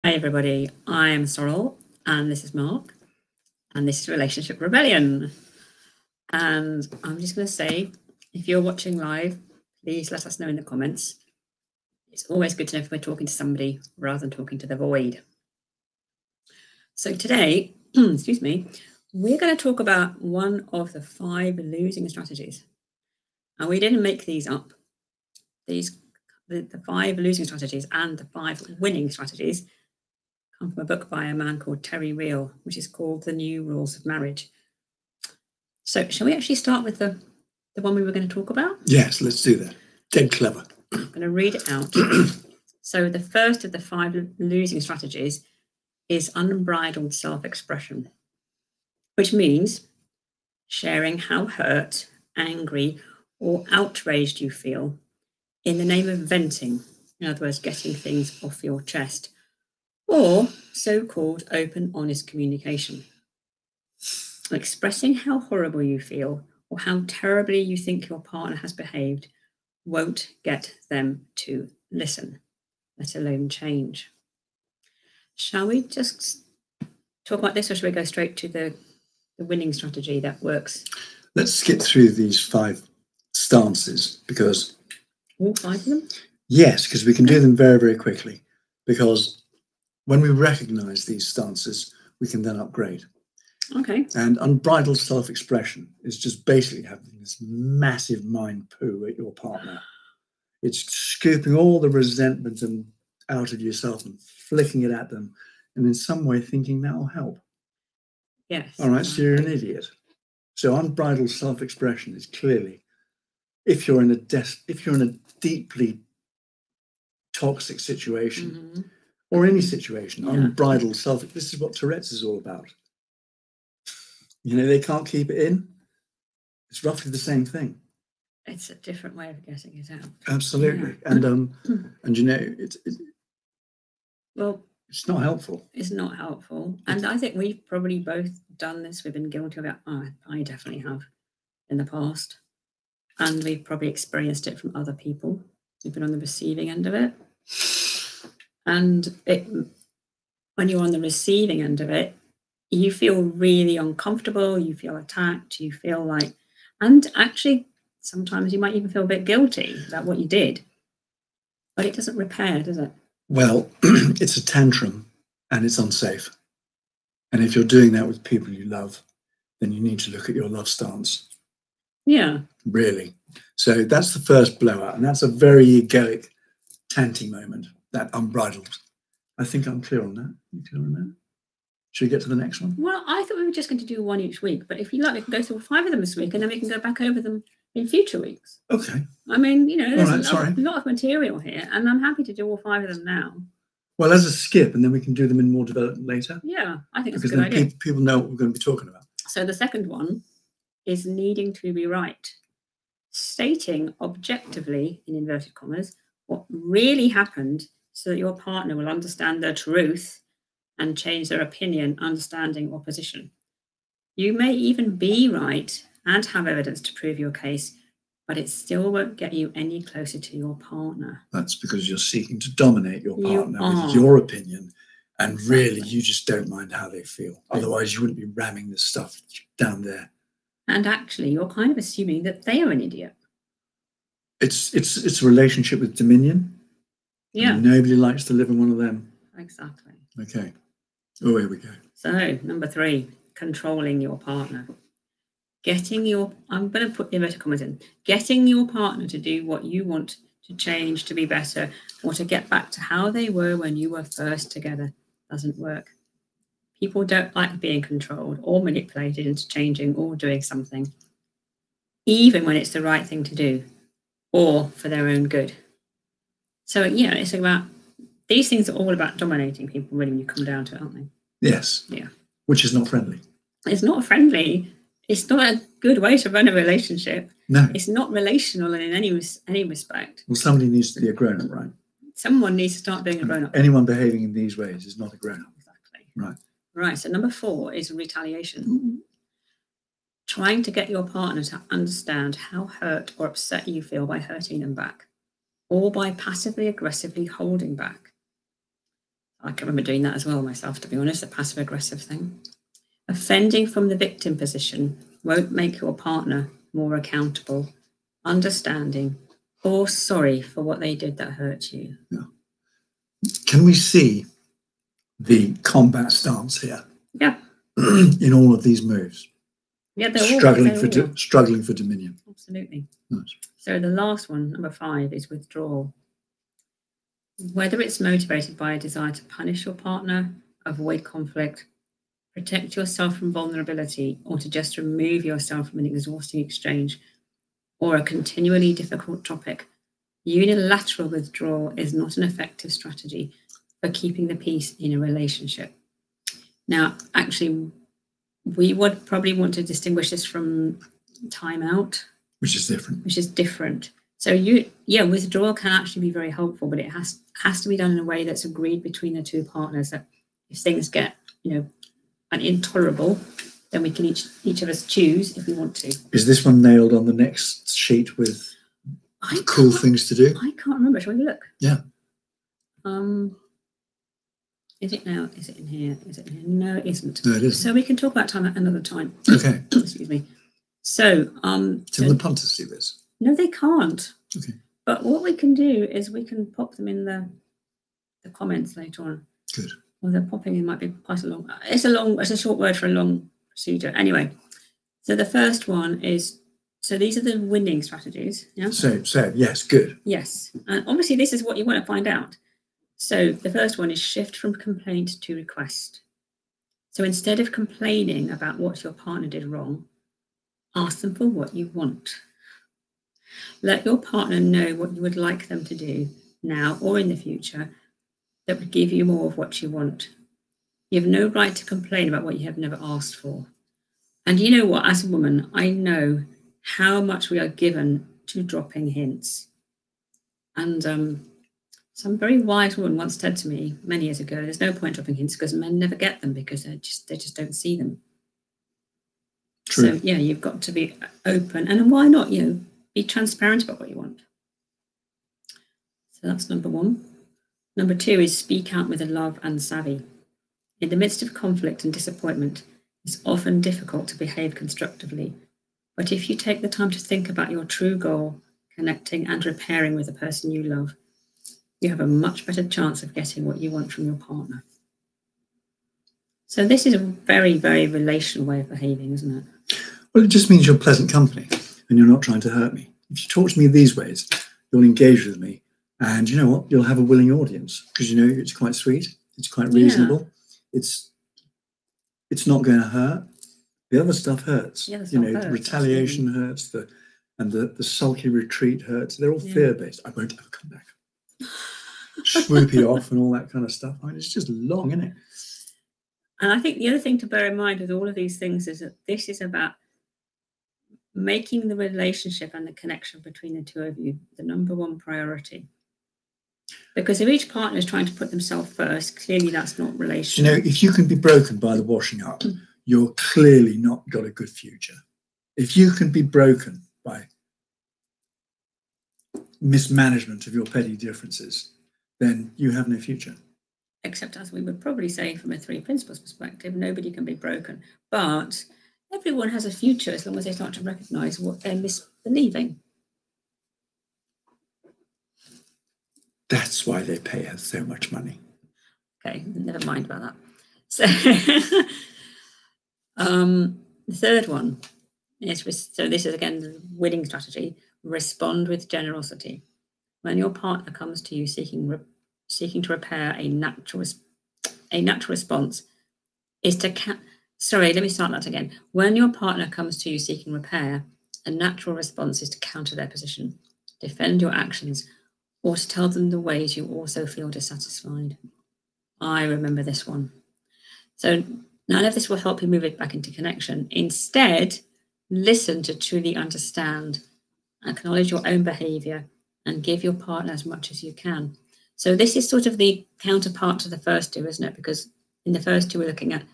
Hi everybody, I'm Sorrel and this is Mark and this is Relationship Rebellion. And I'm just going to say, if you're watching live, please let us know in the comments. It's always good to know if we're talking to somebody rather than talking to the void. So today, excuse me, we're going to talk about one of the 5 losing strategies. And we didn't make these up. The 5 losing strategies and the 5 winning strategies come from a book by a man called Terry Real, which is called The New Rules of Marriage. So shall we actually start with the one we were going to talk about? Yes, let's do that. Dead clever. I'm going to read it out. So the first of the 5 losing strategies is unbridled self-expression, which means sharing how hurt, angry, or outraged you feel in the name of venting, in other words, getting things off your chest, or so-called open, honest communication. Expressing how horrible you feel or how terribly you think your partner has behaved won't get them to listen, let alone change. Shall we just talk about this, or should we go straight to the winning strategy that works? Let's skip through these 5 stances because... All 5 of them? Yes, because we can do them very, very quickly. Because when we recognize these stances, we can then upgrade. Okay. And unbridled self-expression is just basically having this massive mind poo at your partner. It's scooping all the resentment and out of yourself and flicking it at them, and in some way thinking that will help. Yes. All right, so you're an idiot. So unbridled self-expression is clearly, if you're in a deeply toxic situation, or any situation, unbridled this is what Tourette's is all about. You know, they can't keep it in. It's roughly the same thing. It's a different way of getting it out. Absolutely. Yeah. And you know, well, it's not helpful. It's not helpful. And I think we've probably both done this. We've been guilty of it. I definitely have in the past. And we've probably experienced it from other people. We've been on the receiving end of it. And when you're on the receiving end of it, you feel really uncomfortable, you feel attacked, you feel like, and actually sometimes you might even feel a bit guilty about what you did, but it doesn't repair, does it? Well, it's a tantrum and it's unsafe. And if you're doing that with people you love, then you need to look at your love stance. Yeah. Really. So that's the first blowout, and that's a very egoic, tanty moment, that unbridled. I think I'm clear on that. You clear on that? Should we get to the next one? Well, I thought we were just going to do 1 each week, but if you like, we can go through 5 of them this week, and then we can go back over them in future weeks. Okay. I mean, you know, there's a lot of material here, and I'm happy to do all 5 of them now. Well, as a skip, and then we can do them in more development later. Yeah, I think that's a good idea. Because then people know what we're going to be talking about. So the second one is needing to be right. Stating objectively, in inverted commas, what really happened so that your partner will understand the truth and change their opinion, understanding, or position. You may even be right and have evidence to prove your case, but it still won't get you any closer to your partner. That's because you're seeking to dominate your partner with your opinion, and really you just don't mind how they feel. Otherwise you wouldn't be ramming this stuff down there. And actually you're kind of assuming that they are an idiot. It's a relationship with dominion. Yeah. Nobody likes to live in one of them. Exactly. Okay. Oh, here we go. So, number 3, controlling your partner. I'm going to put inverted commas in. Getting your partner to do what you want to change, to be better, or to get back to how they were when you were first together doesn't work. People don't like being controlled or manipulated into changing or doing something, even when it's the right thing to do or for their own good. So, yeah, it's about, these things are all about dominating people, really, when you come down to it, aren't they? Yes. Yeah. Which is not friendly. It's not friendly. It's not a good way to run a relationship. No. It's not relational in any respect. Well, somebody needs to be a grown-up, right? Someone needs to start being a grown-up. Anyone behaving in these ways is not a grown-up. Exactly. Right. Right. So number 4 is retaliation. Trying to get your partner to understand how hurt or upset you feel by hurting them back, or by passively aggressively holding back. I can remember doing that as well myself, to be honest, the passive aggressive thing. Offending from the victim position won't make your partner more accountable, understanding, or sorry for what they did that hurt you. Yeah. Can we see the combat stance here? Yeah. In all of these moves? Yeah, they're struggling all. Struggling for dominion. Absolutely. Nice. So the last one, number 5, is withdrawal. Whether it's motivated by a desire to punish your partner, avoid conflict, protect yourself from vulnerability, or to just remove yourself from an exhausting exchange or a continually difficult topic, unilateral withdrawal is not an effective strategy for keeping the peace in a relationship. Now, actually, we would probably want to distinguish this from timeout, which is different. So withdrawal can actually be very helpful, but it has to be done in a way that's agreed between the two partners. That if things get intolerable, then we can each of us choose if we want to. Is this one nailed on the next sheet with cool things to do? I can't remember. Shall we look? Yeah. Is it now? Is it in here? Is it in here? No, it isn't. No, it isn't. So we can talk about time at another time. Okay. Excuse me. So, can the punters see this? No, they can't. Okay. But what we can do is we can pop them in the comments later on. Good. Well, they're popping in might be quite a long. It's a short word for a long procedure. Anyway, so the first one is. So these are the winning strategies. Yeah. So yes, good. Yes, and obviously this is what you want to find out. So the first one is shift from complaint to request. So instead of complaining about what your partner did wrong, ask them for what you want. Let your partner know what you would like them to do now or in the future that would give you more of what you want. You have no right to complain about what you have never asked for. And you know what, as a woman, I know how much we are given to dropping hints. And some very wise woman once said to me many years ago, there's no point dropping hints because men never get them because they just don't see them. True. So, you've got to be open. And why not, be transparent about what you want. So that's number 1. Number 2 is speak out with love and savvy. In the midst of conflict and disappointment, it's often difficult to behave constructively. But if you take the time to think about your true goal, connecting and repairing with the person you love, you have a much better chance of getting what you want from your partner. So this is a very, very relational way of behaving, isn't it? Well, it just means you're pleasant company and you're not trying to hurt me. If you talk to me these ways, you'll engage with me. And you know what? You'll have a willing audience because it's quite sweet. It's quite reasonable. Yeah. It's not going to hurt. The other stuff hurts. Yeah, the retaliation hurts. The sulky retreat hurts. They're all fear-based. I won't ever come back. Swoopy off and all that kind of stuff. I mean, it's just long, isn't it? And I think the other thing to bear in mind with all of these things is that this is about making the relationship and the connection between the two of you the number 1 priority. Because if each partner is trying to put themselves first, clearly that's not relational. If you can be broken by the washing up, you're clearly not got a good future. If you can be broken by mismanagement of your petty differences, then you have no future. Except, as we would probably say from a 3 principles perspective, nobody can be broken. But everyone has a future as long as they start to recognise what they're misbelieving. That's why they pay us so much money. Okay, never mind about that. So, the third one is, so this is again the winning strategy, respond with generosity. When your partner comes to you seeking to repair, a natural response is to sorry, let me start that again. When your partner comes to you seeking repair, a natural response is to counter their position, defend your actions, or to tell them the ways you also feel dissatisfied. I remember this one. So none of this will help you move it back into connection. Instead, listen to truly understand, acknowledge your own behaviour, and give your partner as much as you can. So this is sort of the counterpart to the first 2, isn't it? Because in the first 2, we're looking at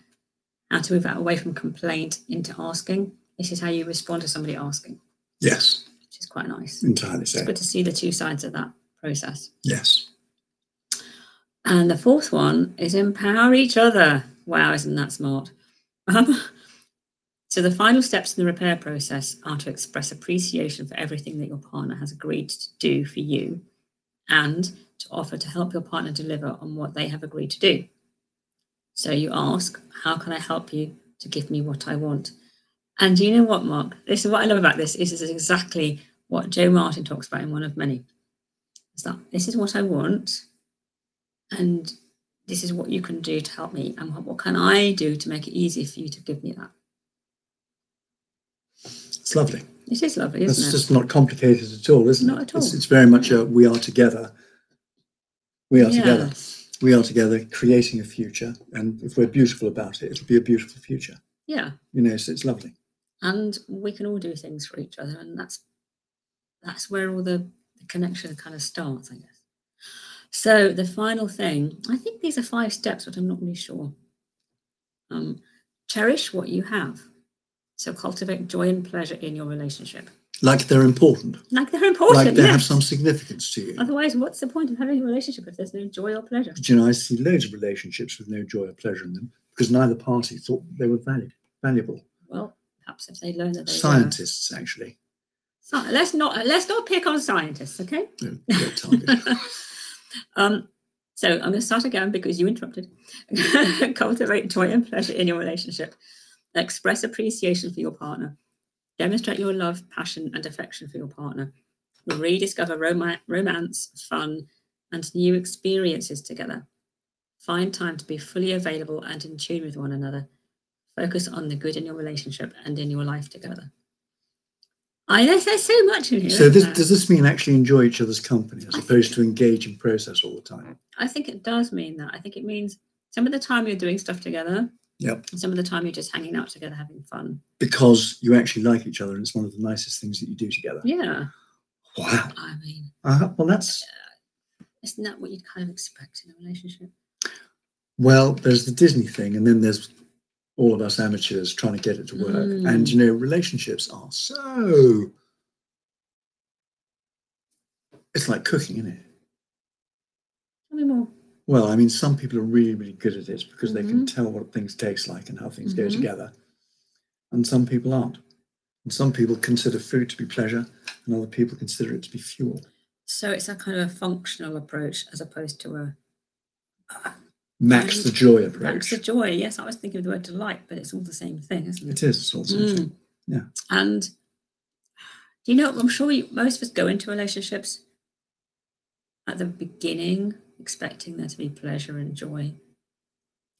how to move that away from complaint into asking. This is how you respond to somebody asking. Yes. Which is quite nice. Entirely so. It's good to see the 2 sides of that process. Yes. And the fourth one is empower each other. Wow, isn't that smart? So the final steps in the repair process are to express appreciation for everything that your partner has agreed to do for you and to offer to help your partner deliver on what they have agreed to do. So you ask, how can I help you to give me what I want? And you know what, Mark? This is what I love about this. This is exactly what Joe Martin talks about in One of Many. It's that this is what I want, and this is what you can do to help me, and what can I do to make it easier for you to give me that? It's lovely. It is lovely, isn't it? It's just not complicated at all, isn't it? Not at all. It's very much a we are together. We are together. We are together creating a future. And if we're beautiful about it, it'll be a beautiful future. Yeah. You know, so it's lovely. And we can all do things for each other. And that's where all the connection kind of starts, I guess. So the final thing, I think these are 5 steps, but I'm not really sure. Cherish what you have. So cultivate joy and pleasure in your relationship. Like they're important. Like they're important, Like they have some significance to you. Otherwise, what's the point of having a relationship if there's no joy or pleasure? But, you know, I see loads of relationships with no joy or pleasure in them because neither party thought they were valuable. Well, perhaps if they learn that they Scientists, actually. So let's not pick on scientists, okay? No, great target. So I'm going to start again because you interrupted. Cultivate joy and pleasure in your relationship. Express appreciation for your partner. Demonstrate your love, passion, and affection for your partner. Rediscover romance, fun, and new experiences together. Find time to be fully available and in tune with one another. Focus on the good in your relationship and in your life together. There's so much in here. So does this mean actually enjoy each other's company as opposed to engage in process all the time? I think it does mean that. I think it means some of the time you're doing stuff together. Yep. And some of the time you're just hanging out together, having fun. Because you actually like each other and it's one of the nicest things that you do together. Yeah. Wow. I mean. Well, that's... Isn't that what you'd kind of expect in a relationship? Well, there's the Disney thing and then there's all of us amateurs trying to get it to work. And, you know, relationships are so... It's like cooking, isn't it? Tell me more. Well, I mean, some people are really, really good at it because they can tell what things taste like and how things go together. And some people aren't. And some people consider food to be pleasure and other people consider it to be fuel. So it's a kind of a functional approach as opposed to a... max the joy approach. Max the joy, yes. I was thinking of the word delight, but it's all the same thing, isn't it? It is, it's all the same thing. Yeah. And do you know, I'm sure most of us go into relationships at the beginning expecting there to be pleasure and joy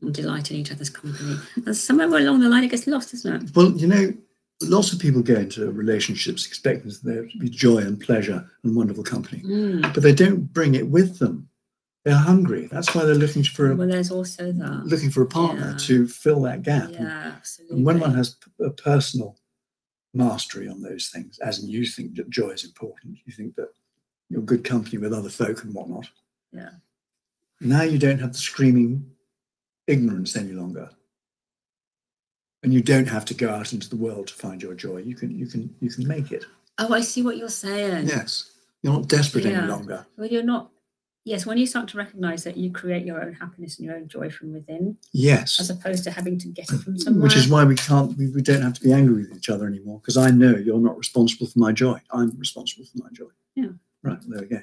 and delight in each other's company. And somewhere along the line it gets lost, isn't it? Well, you know, lots of people go into relationships expecting there to be joy and pleasure and wonderful company, but they don't bring it with them. They're hungry. That's why they're looking for there's also that. Looking for a partner to fill that gap. Yeah, absolutely. And when one has a personal mastery on those things, as in you think that joy is important, you think that you're good company with other folk and whatnot. Yeah. Now you don't have the screaming ignorance any longer. And you don't have to go out into the world to find your joy. You can make it. Oh, I see what you're saying. Yes. You're not desperate any longer. Well, you're not. Yes, when you start to recognise that you create your own happiness and your own joy from within. Yes. As opposed to having to get it from somewhere. Which is why we don't have to be angry with each other anymore, because I know you're not responsible for my joy. I'm responsible for my joy. Yeah. Right, there we go.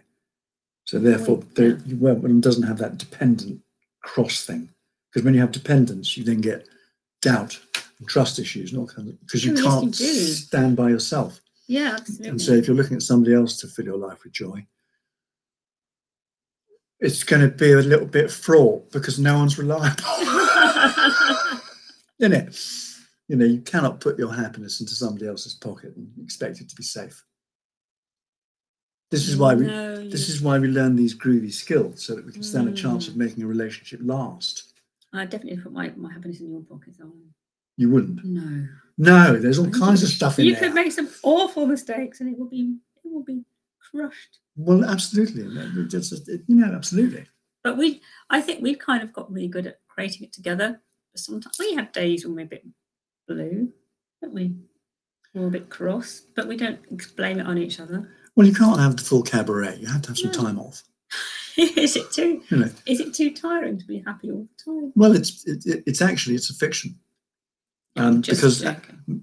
So therefore, one doesn't have that dependent cross thing. Because when you have dependence, you then get doubt and trust issues, because you can't stand by yourself. Yeah, absolutely. And so if you're looking at somebody else to fill your life with joy, it's going to be a little bit fraught because no one's reliable. Isn't it? You know, you cannot put your happiness into somebody else's pocket and expect it to be safe. This is why we learn these groovy skills, so that we can stand a chance of making a relationship last. I definitely put my happiness in your pocket. You wouldn't? No. No, there's all kinds of stuff in there. You could make some awful mistakes and it will be crushed. Well, absolutely. Absolutely. But I think we've kind of got really good at creating it together. But sometimes we have days when we're a bit blue, don't we? We're a bit cross, but we don't blame it on each other. Well, you can't have the full cabaret. You have to have some time off. Is it too? You know, Is it too tiring to be happy all the time? well, it's actually it's a fiction. Because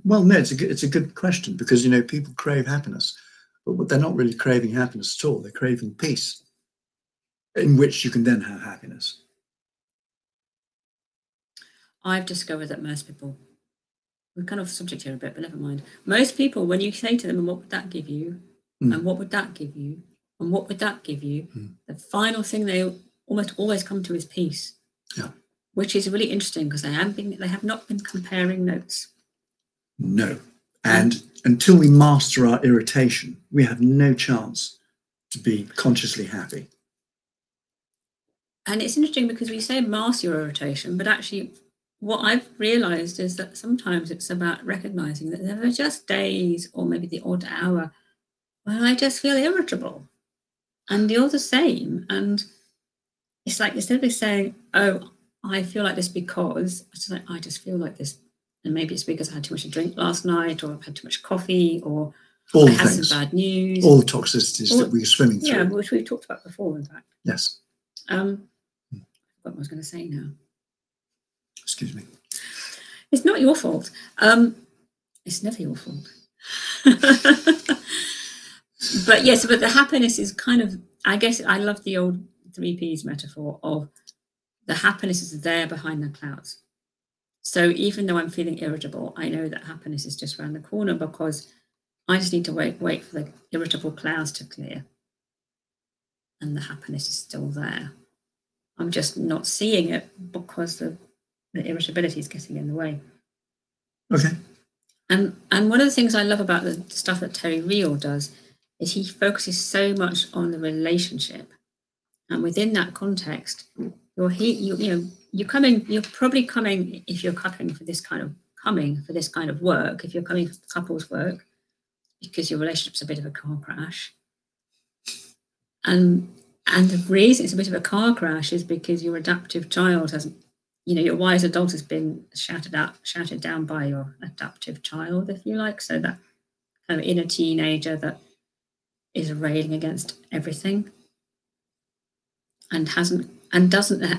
well, no, it's a good question, because you know, people crave happiness, but they're not really craving happiness at all. They're craving peace, in which you can then have happiness. I've discovered that most people, we're kind of subject here a bit, but never mind. Most people, when you say to them, and what would that give you? And what would that give you? And what would that give you? The final thing they almost always come to is peace. Yeah. Which is really interesting, because they have not been comparing notes. No. And until we master our irritation, we have no chance to be consciously happy. And it's interesting because we say master your irritation, but actually what I've realized is that sometimes it's about recognizing that there are just days, or maybe the odd hour, where I just feel irritable. And you're the same. And it's like, instead of saying, oh, I feel like this because, it's like, I just feel like this. And maybe it's because I had too much to drink last night, or I've had too much coffee, or all I had some bad news. All the toxicities that we're swimming through. Yeah, which we've talked about before, in fact. Yes. I forgot what I was going to say now. Excuse me. It's not your fault. It's never your fault. But yes, but the happiness is kind of, I guess I love the old 3Ps metaphor of the happiness is there behind the clouds. So even though I'm feeling irritable, I know that happiness is just around the corner, because I just need to wait for the irritable clouds to clear. And the happiness is still there. I'm just not seeing it because the irritability is getting in the way. Okay. And one of the things I love about the stuff that Terry Real does is he focuses so much on the relationship. And within that context, you're probably coming, if you're coming for this kind of work, if you're coming for couples work, because your relationship's a bit of a car crash. And the reason it's a bit of a car crash is because your adaptive child hasn't, your wise adult has been shouted down by your adaptive child, if you like. So that kind of inner teenager that is railing against everything and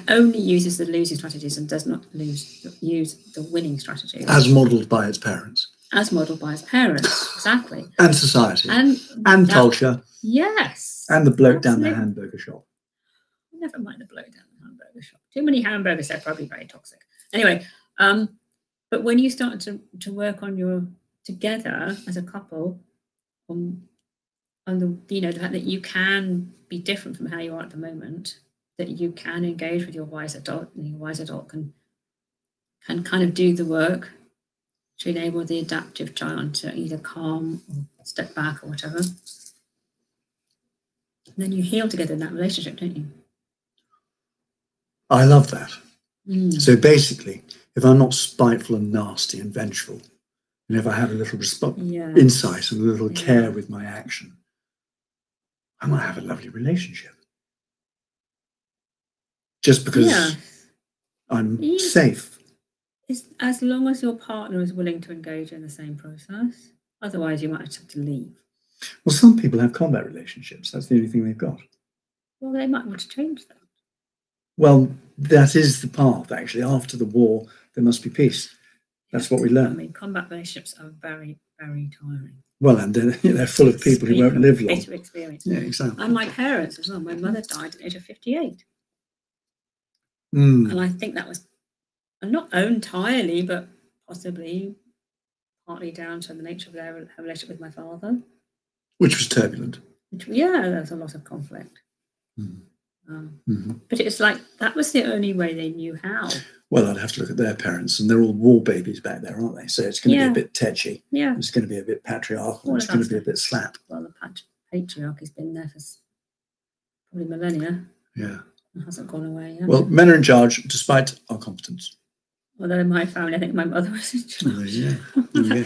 only uses the losing strategies and does not use the winning strategies. As modelled by its parents. Exactly. And society. And culture. Yes. And the bloke down the hamburger shop. Never mind the bloke down the hamburger shop. Too many hamburgers, they're probably very toxic. Anyway, but when you start to work on together as a couple on the fact that you can be different from how you are at the moment, that you can engage with your wise adult, and your wise adult can kind of do the work to enable the adaptive child to either calm or step back or whatever. And then you heal together in that relationship, don't you? I love that. So basically, if I'm not spiteful and nasty and vengeful, and if I have a little insight and a little care with my action, I might have a lovely relationship. Just because I'm safe. As long as your partner is willing to engage in the same process. Otherwise, you might have to leave. Well, some people have combat relationships. That's the only thing they've got. Well, they might want to change that. Well, that is the path, actually. After the war, there must be peace. That's what we learn. I mean, combat relationships are very, very tiring. Well, and they're full of people who won't live long. Bitter experience. Yeah, exactly. And my parents as well. My mother died at the age of 58. Mm. And I think that was not entirely, but possibly partly down to the nature of their relationship with my father. Which was turbulent. There was a lot of conflict. Mm. But it's like, that was the only way they knew how. Well, I'd have to look at their parents, and they're all war babies back there, aren't they? So it's going to be a bit tetchy. Yeah. It's going to be a bit patriarchal. It's going to be a bit slap. Well, the patriarchy's been there for probably millennia. Yeah. It hasn't gone away yet. Well, men are in charge despite our competence. Although in my family, I think my mother was in charge. Yeah.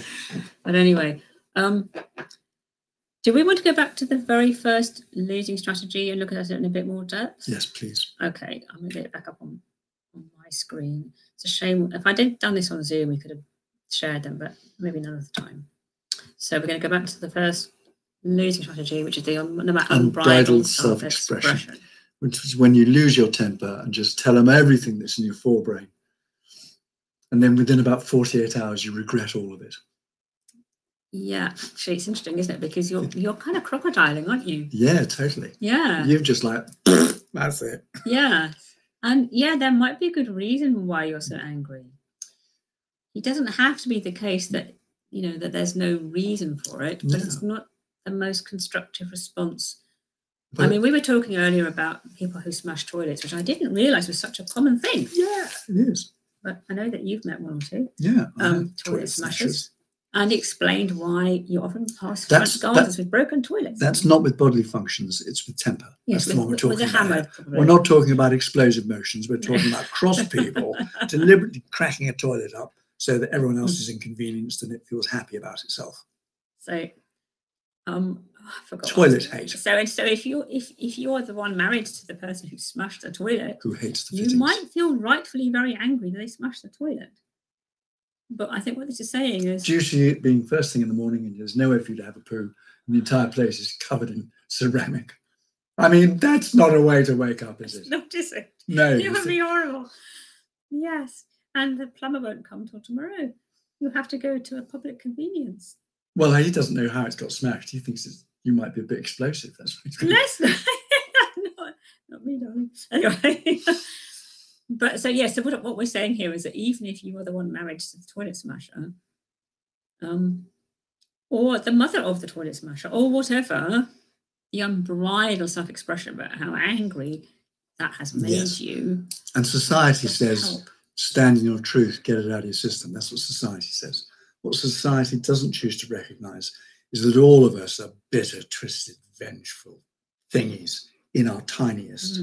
But anyway, do we want to go back to the very first losing strategy and look at it in a bit more depth? Yes, please. Okay, I'm going to get it back up on my screen. It's a shame. If I did done this on Zoom, we could have shared them, but maybe another time. So we're going to go back to the first losing strategy, which is the unbridled self-expression. which is when you lose your temper and just tell them everything that's in your forebrain. And then within about 48 hours, you regret all of it. Yeah, actually, it's interesting, isn't it? Because you're kind of crocodiling, aren't you? Yeah, totally. Yeah. You've just like, that's it. Yeah. And yeah, there might be a good reason why you're so angry. It doesn't have to be the case that, that there's no reason for it, but it's not the most constructive response. But, I mean, we were talking earlier about people who smash toilets, which I didn't realise was such a common thing. Yeah, it is. But I know that you've met one or two. Yeah. Toilet smashers. And explained why you often pass front gardens with broken toilets. That's not with bodily functions, it's with temper. Yes, that's the one we're talking with a hammer. about. We're not talking about explosive motions. We're talking about cross people deliberately cracking a toilet up so that everyone else is inconvenienced and it feels happy about itself. So, I forgot. Toilet hate. So if you're the one married to the person who smashed the toilet, who hates the fittings, you might feel rightfully very angry that they smashed the toilet. But I think what this is saying is, due to it being first thing in the morning and there's nowhere for you to have a poo, and the entire place is covered in ceramic. I mean, that's not a way to wake up, is it? Not, is it? No. It would be horrible. Yes. And the plumber won't come till tomorrow. You have to go to a public convenience. Well, he doesn't know how it's got smashed. He thinks you might be a bit explosive. That's what not me, darling. Anyway. But so yeah, so what we're saying here is that even if you are the one married to the toilet smasher, or the mother of the toilet smasher, or whatever, the unbridled self-expression about how angry that has made you. And society says, stand in your truth, get it out of your system. That's what society says. What society doesn't choose to recognise is that all of us are bitter, twisted, vengeful thingies in our tiniest.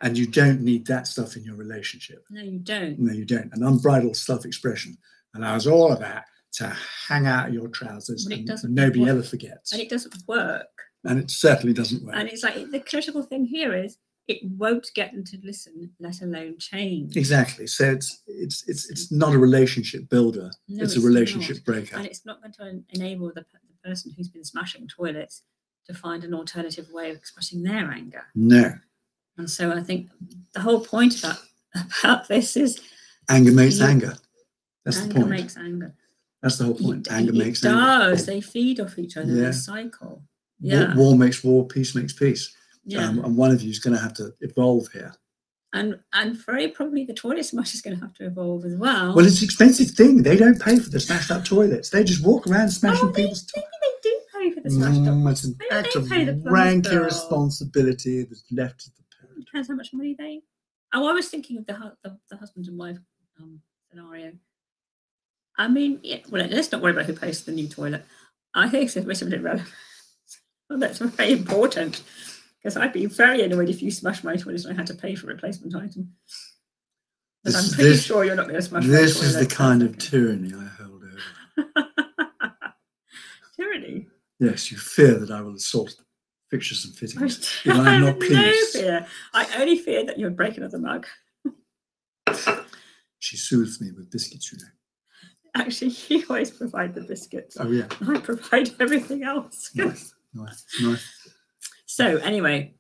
And you don't need that stuff in your relationship. No, you don't. No, you don't. An unbridled self-expression allows all of that to hang out of your trousers and nobody ever forgets. And it doesn't work. And it certainly doesn't work. And it's like the critical thing here is it won't get them to listen, let alone change. Exactly. So it's not a relationship builder. No, it's a relationship breaker. And it's not going to enable the person who's been smashing toilets to find an alternative way of expressing their anger. No. And so I think the whole point about this is anger makes anger. That's the point. Anger makes anger. That's the whole point. Anger makes anger. It does. They feed off each other in a cycle. Yeah. War makes war, peace makes peace. Yeah. And one of you is going to have to evolve here. And very probably the toilet smash is going to have to evolve as well. Well, it's an expensive thing. They don't pay for the smashed up toilets. They just walk around smashing people's toilets. Maybe they do pay for the smashed up. It's an act of rank irresponsibility that's left to the parent. Depends how much money they. Oh, I was thinking of the husband and wife scenario. I mean, yeah, well, let's not worry about who pays for the new toilet. I think it's a bit irrelevant. Well, that's very important. Because I'd be very annoyed if you smashed my toilet and I had to pay for a replacement item. But I'm pretty sure you're not going to smash my toilet. This is the kind of tyranny I hold over. Tyranny? Yes, you fear that I will assault fixtures and fittings. If I am not pleased. No fear. I only fear that you'll break another mug. She soothes me with biscuits, you know. Actually, you always provide the biscuits. Oh, yeah. I provide everything else. Nice. So anyway,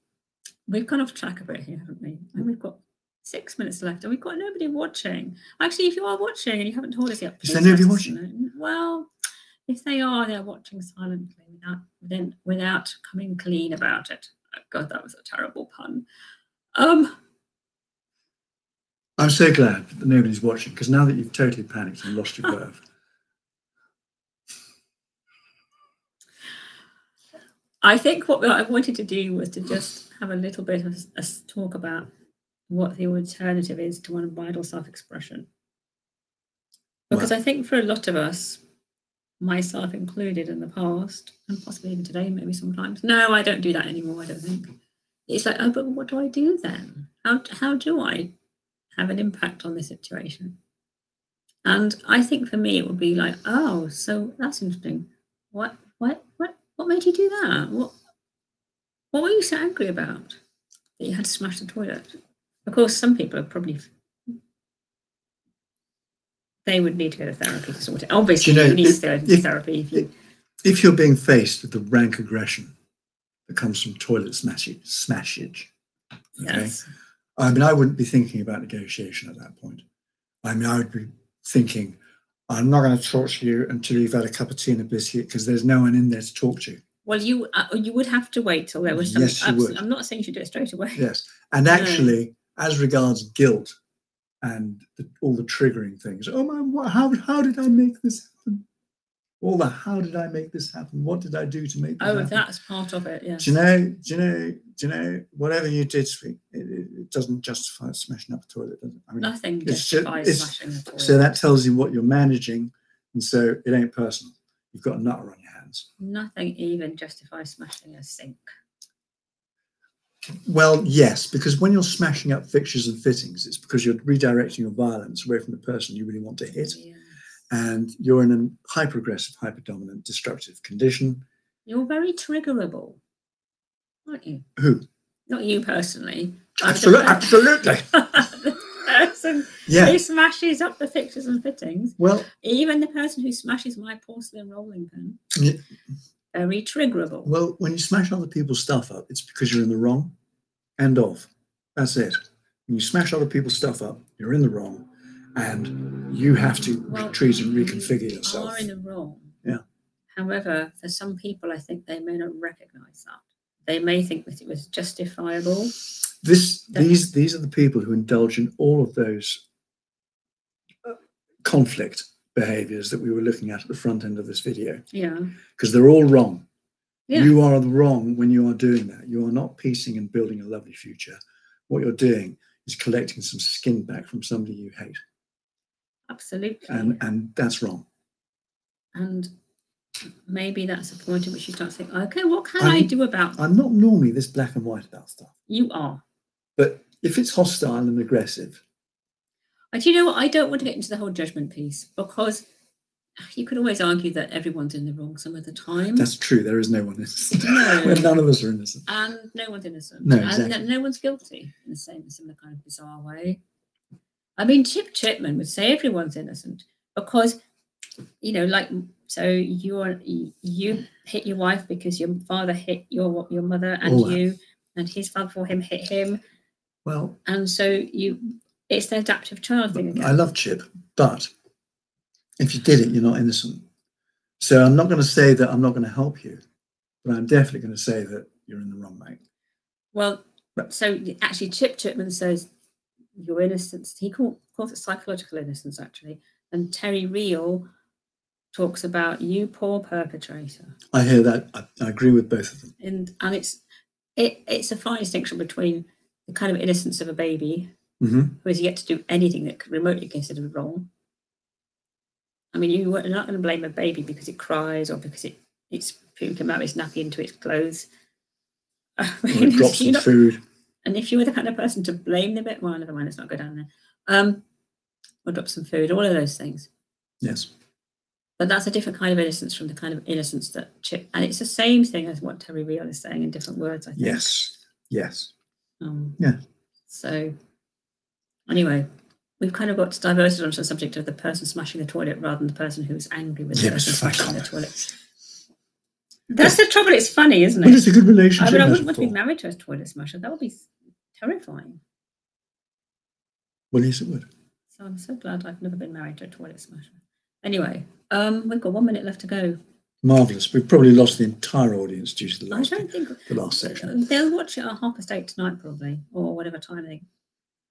we've gone off track a bit here, haven't we? And we've got 6 minutes left, and we've got nobody watching. Actually, if you are watching and you haven't told us yet, is there nobody watching? Well, if they are, they're watching silently without coming clean about it. Oh, God, that was a terrible pun. I'm so glad that nobody's watching, because now that you've totally panicked and lost your verve. I think what I wanted to do was to just have a little bit of a talk about what the alternative is to unbridled self-expression. Because I think for a lot of us, myself included in the past, and possibly even today, maybe sometimes, no, I don't do that anymore, I don't think. It's like, oh, but what do I do then? How do I have an impact on this situation? And I think for me, it would be like, oh, so that's interesting. What made you do that? What were you so angry about that you had to smash the toilet? Of course, some people are probably, they would need to go to therapy to sort it. Obviously, you need to go to therapy. If you're being faced with the rank aggression that comes from toilet smashage, Okay. Yes. I mean, I wouldn't be thinking about negotiation at that point. I mean, I would be thinking, I'm not going to talk to you until you've had a cup of tea and a biscuit, because there's no one in there to talk to. Well, you would have to wait till there was some. Yes, you would. I'm not saying you should do it straight away. Yes. And actually, as regards guilt and all the triggering things, oh man, how did I make this happen? All the how did I make this happen? What did I do to make this happen? Oh, that's part of it, yes. Do you know, whatever you did, it doesn't justify smashing up a toilet, does it? I mean, nothing justifies smashing a toilet. So that tells you what you're managing, and so it ain't personal. You've got a nutter on your hands. Nothing even justifies smashing a sink. Well, yes, because when you're smashing up fixtures and fittings, it's because you're redirecting your violence away from the person you really want to hit. Yes. And you're in a hyper-aggressive, hyper-dominant, destructive condition. You're very triggerable, aren't you? Who? Not you personally. Absolutely. The person who smashes up the fixtures and fittings. Well, even the person who smashes my porcelain rolling pin. Yeah. Very triggerable. Well, when you smash other people's stuff up, it's because you're in the wrong. End of. That's it. When you smash other people's stuff up, you're in the wrong, and you have to retreat and reconfigure yourself. You are in the wrong. Yeah. However, for some people, I think they may not recognise that. They may think that it was justifiable. These are the people who indulge in all of those conflict behaviours that we were looking at the front end of this video. Yeah. Because they're all wrong. Yeah. You are wrong when you are doing that. You are not piecing and building a lovely future. What you're doing is collecting some skin back from somebody you hate. Absolutely. And that's wrong. And maybe that's a point at which you start to think, okay, what can I do about that? I'm not normally this black and white about stuff. You are. But if it's hostile and aggressive. Do you know what? I don't want to get into the whole judgment piece, because you could always argue that everyone's in the wrong some of the time. That's true. There is no one innocent. No. When none of us are innocent. And no one's innocent. No, exactly. And no one's guilty in the similar kind of bizarre way. I mean, Chip Chipman would say everyone's innocent because, you know, like, so you hit your wife because your father hit your mother, and and his father for him hit him. Well, and so it's the adaptive child thing again. I love Chip, but if you did it, you're not innocent. So I'm not going to say that I'm not going to help you, but I'm definitely going to say that you're in the wrong, mate. Well, so actually Chip Chipman says your innocence, he calls it psychological innocence, actually. And Terry Real talks about you poor perpetrator. I hear that. I agree with both of them. And it's a fine distinction between the kind of innocence of a baby who has yet to do anything that could remotely considered wrong. I mean, you're not going to blame a baby because it cries or because it's puking out its nappy into its clothes. Or it drops some food. And if you were the kind of person to blame the bit, well, never mind, let's not go down there. Or drop some food, all of those things. Yes. But that's a different kind of innocence from the kind of innocence that Chip, and it's the same thing as what Terry Real is saying in different words, I think. Yes. Yes. Yeah. So anyway, we've kind of got diverted onto the subject of the person smashing the toilet rather than the person who's angry with the person smashing the toilet. That's the trouble. It's funny, isn't it? But it's a good relationship. I mean, I wouldn't want to be married to a toilet smasher. That would be terrifying. Well, yes, it would. So I'm so glad I've never been married to a toilet smasher. Anyway, we've got 1 minute left to go. Marvellous. We've probably lost the entire audience due to the last section. They'll watch it at 8:30 tonight, probably, or whatever time they.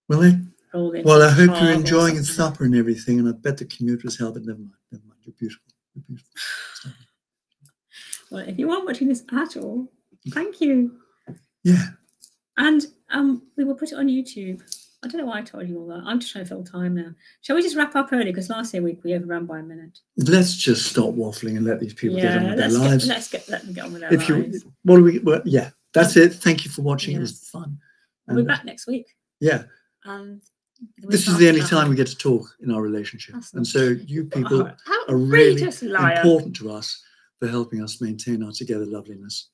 Will they? Well, I hope you're enjoying the supper and everything, and I bet the commute was hell, but never mind. Never mind. You're beautiful. You're beautiful. Well, if you aren't watching this at all, thank you. Yeah. And we will put it on YouTube. I don't know why I told you all that. I'm just trying to fill time now. Shall we just wrap up early? Because last week we overran by a minute. Let's just stop waffling and let these people get on with their lives. Let them get on with their lives. Yeah, that's it. Thank you for watching. Yes. It was fun. We'll be back next week. Yeah. This is the only time we get to talk in our relationship. And so you people are really important to us for helping us maintain our together loveliness.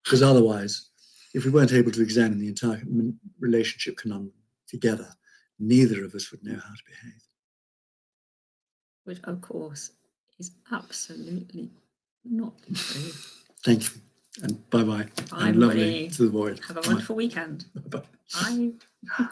Because otherwise, if we weren't able to examine the entire relationship conundrum together, neither of us would know how to behave. Which, of course, is absolutely not true. Thank you. And bye-bye. Bye, And lovely everybody. to the void. Have a wonderful weekend. Bye. Bye.